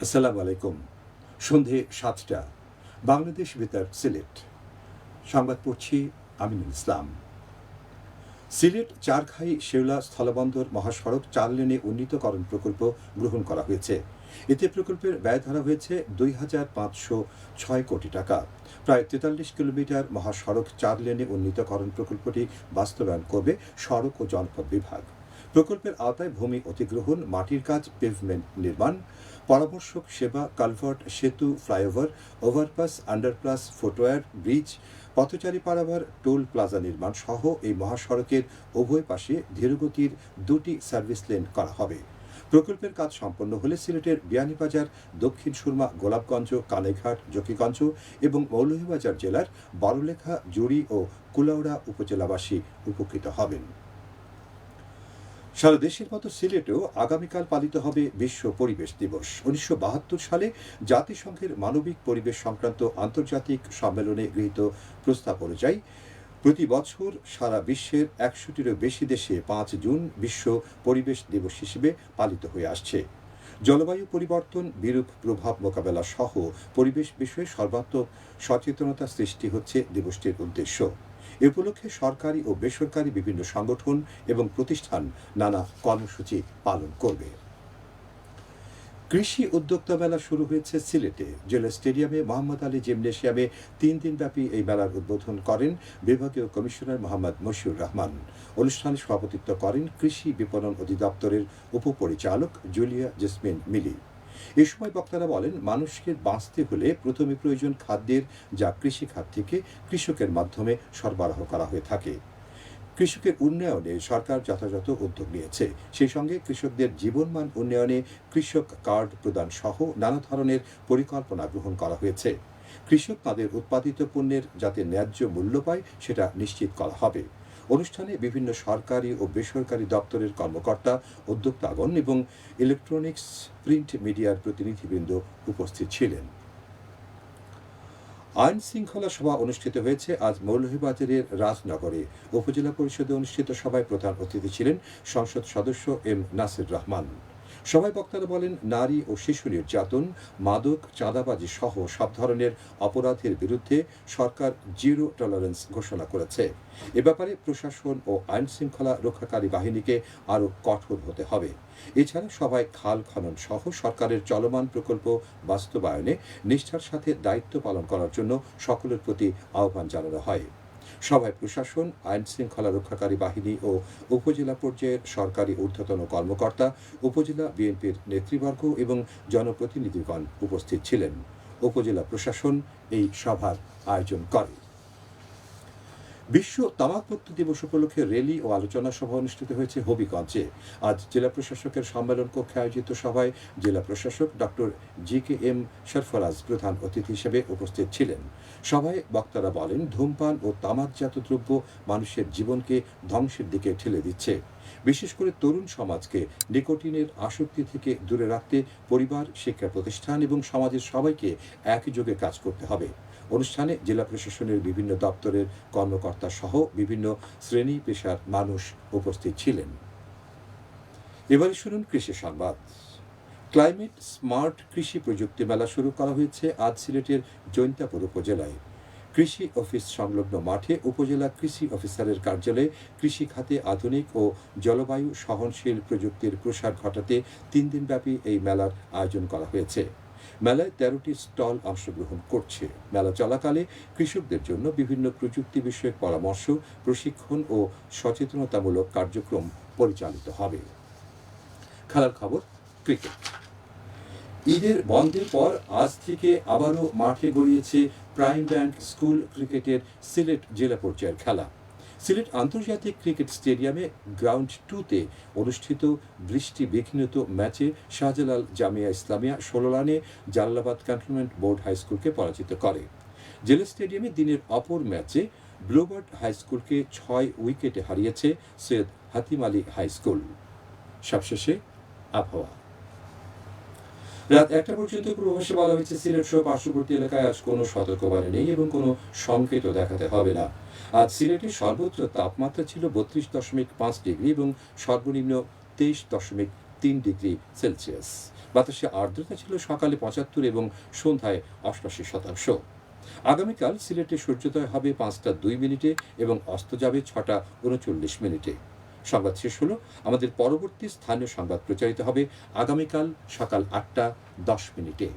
আসসালামু আলাইকুম। সন্ধে ৭টা বাংলাদেশ বেতার সিলেট। সংবাদ পড়ছি আমিনুল ইসলাম। সিলেট চারখাই শেওলা স্থলবন্দর মহাসড়ক ৪ লেনে উন্নীতকরণ প্রকল্প গ্রহণ করা হয়েছে। এতে প্রকল্পের ব্যয় ধরা হয়েছে ২,৫০৬ কোটি টাকা। প্রায় ৪৩ কিলোমিটার মহাসড়ক ৪ লেনে উন্নীতকরণ প্রকল্পটি বাস্তবায়ন করবে সড়ক ও জনপথ বিভাগ। প্রকল্পের আওতায় ভূমি অধিগ্রহণ, মাটির কাজ, পেভমেন্ট নির্মাণ, পরামর্শক সেবা, কালভার্ট, সেতু, flyover, overpass, underpass, foot over bridge, পথচারী পারাবার, টোল প্লাজা নির্মাণ সহ এই মহাসড়কের উভয় পাশে ধীরগতির ২টি সার্ভিস লেন করা হবে। প্রকল্পের কাজ সম্পন্ন হলে সিলেটের বিয়ানীবাজার, দক্ষিণ সুরমা, গোলাপগঞ্জ, কানাইঘাট, জকিগঞ্জ এবং মৌলভীবাজার জেলার বড়লেখা, জুড়ি ও কুলাউড়া উপজেলাবাসী উপকৃত হবেন। সারা দেশের মতো সিলেটেও আগামীকাল পালিত হবে বিশ্ব পরিবেশ দিবস। ১৯৭২ সালে জাতিসংঘের মানবিক পরিবেশ সংক্রান্ত আন্তর্জাতিক সম্মেলনে গৃহীত প্রস্তাব অনুযায়ী প্রতি বছর সারা বিশ্বের ১০০টিরও বেশি দেশে ৫ জুন বিশ্ব পরিবেশ দিবস হিসেবে পালিত হয়ে আসছে। জলবায়ু পরিবর্তন, বিরূপ প্রভাব মোকাবেলা সহ পরিবেশ বিষয়ে সর্বাত্মক সচেতনতা সৃষ্টি হচ্ছে দিবসটির উদ্দেশ্য। এ উপলক্ষে সরকারি ও বেসরকারি বিভিন্ন সংগঠন এবং প্রতিষ্ঠান নানা কর্মসূচি পালন করবে। কৃষি উদ্যোক্তা মেলা শুরু হয়েছে সিলেটে। জেলা স্টেডিয়ামে মোহাম্মদ আলী জিমনেশিয়ামে ৩ দিনব্যাপী এই মেলার উদ্বোধন করেন বিভাগীয় কমিশনার মোহাম্মদ মশিউর রহমান। অনুষ্ঠানে সভাপতিত্ব করেন কৃষি বিপণন অধিদপ্তরের উপপরিচালক জুলিয়া জেসমিন মিলি। এ সময় বক্তারা বলেন, মানুষকে বাঁচতে হলে প্রথমে প্রয়োজন খাদ্যের, যা কৃষিখাত থেকে কৃষকের মাধ্যমে সরবরাহ করা হয়ে থাকে। কৃষকের উন্নয়নে সরকার যথাযথ উদ্যোগ নিয়েছে। সেই সঙ্গে কৃষকদের জীবনমান উন্নয়নে কৃষক কার্ড প্রদান সহ নানা ধরনের পরিকল্পনা গ্রহণ করা হয়েছে। কৃষক তাদের উৎপাদিত পণ্যের যাতে ন্যায্য মূল্য পায় সেটা নিশ্চিত করা হবে। অনুষ্ঠানে বিভিন্ন সরকারি ও বেসরকারি দপ্তরের কর্মকর্তা, উদ্যোক্তাগণ এবং ইলেকট্রনিক্স, প্রিন্ট মিডিয়ার প্রতিনিধিবৃন্দ উপস্থিত ছিলেন। আইন শৃঙ্খলা সভা অনুষ্ঠিত হয়েছে আজ মৌলভীবাজারের রাজনগরে। উপজেলা পরিষদে অনুষ্ঠিত সভায় প্রধান অতিথি ছিলেন সংসদ সদস্য এম নাসির রহমান। সভায় বক্তারা বলেন, নারী ও শিশু নির্যাতন, মাদক, চাঁদাবাজি সহ সব ধরনের অপরাধের বিরুদ্ধে সরকার জিরো টলারেন্স ঘোষণা করেছে। এ ব্যাপারে প্রশাসন ও আইন শৃঙ্খলা রক্ষাকারী বাহিনীকে আরও কঠোর হতে হবে। এছাড়া সভায় খাল খনন সহ সরকারের চলমান প্রকল্প বাস্তবায়নে নিষ্ঠার সাথে দায়িত্ব পালন করার জন্য সকলের প্রতি আহ্বান জানানো হয়। সভায় প্রশাসন, আইন শৃঙ্খলা রক্ষাকারী বাহিনী ও উপজেলা পর্যায়ের সরকারি ঊর্ধ্বতন কর্মকর্তা, উপজেলা বিএনপির নেতৃবর্গ এবং জনপ্রতিনিধিগণ উপস্থিত ছিলেন। উপজেলা প্রশাসন এই সভার আয়োজন করে। বিশ্ব তামাকমুক্ত দিবস উপলক্ষে র্যালি ও আলোচনা সভা অনুষ্ঠিত হয়েছে হবিগঞ্জে। আজ জেলা প্রশাসকের সম্মেলন কক্ষে আয়োজিত সভায় জেলা প্রশাসক ডক্টর জি.কে.এম. সরফরাজ প্রধান অতিথি হিসেবে উপস্থিত ছিলেন। সভায় বক্তারা বলেন, ধূমপান ও তামাকজাত দ্রব্য মানুষের জীবনকে ধ্বংসের দিকে ঠেলে দিচ্ছে। বিশেষ করে তরুণ সমাজকে নিকোটিনের আসক্তি থেকে দূরে রাখতে পরিবার, শিক্ষা প্রতিষ্ঠান এবং সমাজের সবাইকে একযোগে কাজ করতে হবে। অনুষ্ঠানে জেলা প্রশাসনের বিভিন্ন দপ্তরের কর্মকর্তা সহ বিভিন্ন শ্রেণী পেশার মানুষ উপস্থিত ছিলেন। এবারে শুনুন কৃষি সংবাদ। ক্লাইমেট স্মার্ট কৃষি প্রযুক্তি মেলা শুরু করা হয়েছে আজ সিলেটের জৈন্তাপুর উপজেলায়। কৃষি অফিস সংলগ্ন মাঠে উপজেলা কৃষি অফিসারের কার্যালয়ে কৃষি খাতে আধুনিক ও জলবায়ু সহনশীল প্রযুক্তির প্রসার ঘটাতে ৩ দিনব্যাপী এই মেলার আয়োজন করা হয়েছে। মেলায় ১৩টি স্টল অংশগ্রহণ করছে। মেলা চলাকালে কৃষকদের জন্য বিভিন্ন প্রযুক্তি বিষয়ক পরামর্শ, প্রশিক্ষণ ও সচেতনতামূলক কার্যক্রম পরিচালিত হবে। খেলার খবর, ক্রিকেট। ঈদের বন্ধের পর আজ থেকে আবারও মাঠে গড়িয়েছে প্রাইম ব্যাংক স্কুল ক্রিকেটের সিলেট জেলা পর্যায়ের খেলা। সিলেট আন্তর্জাতিক ক্রিকেট স্টেডিয়ামে গ্রাউন্ড 2-তে অনুষ্ঠিত বৃষ্টি বিঘ্নিত ম্যাচে শাহজালাল জামিয়া ইসলামিয়া ১৬ রানে জালালাবাদ ক্যান্টনমেন্ট বোর্ড হাই স্কুলকে পরাজিত করে। জেলা স্টেডিয়ামে দিনের অপর ম্যাচে ব্লুবার্ড হাই স্কুলকে ৬ উইকেটে হারিয়েছে সৈয়দ হাতিম আলী হাই স্কুল। সবশেষে আবহাওয়া। রাত ১টা পর্যন্ত পূর্বাভাসে বলা হয়েছে, সিলেট সহ পার্শ্ববর্তী এলাকায় আজ কোনো সতর্কবাণী নেই এবং কোনো সংকেতও দেখাতে হবে না। আজ সিলেটের সর্বোচ্চ তাপমাত্রা ছিল ৩২.৫ ডিগ্রি এবং সর্বনিম্ন ২৩.৩ ডিগ্রি সেলসিয়াস। বাতাসে আর্দ্রতা ছিল সকালে ৭৫ এবং সন্ধ্যায় ৮৮%। আগামীকাল সিলেটে সূর্যোদয় হবে ৫টা ২ মিনিটে এবং অস্ত যাবে ৬টা ৩৯ মিনিটে। সংবাদ শেষ হলো। আমাদের পরবর্তী স্থানীয় সংবাদ প্রচারিত হবে আগামীকাল সকাল ৮টা ১০ মিনিটে।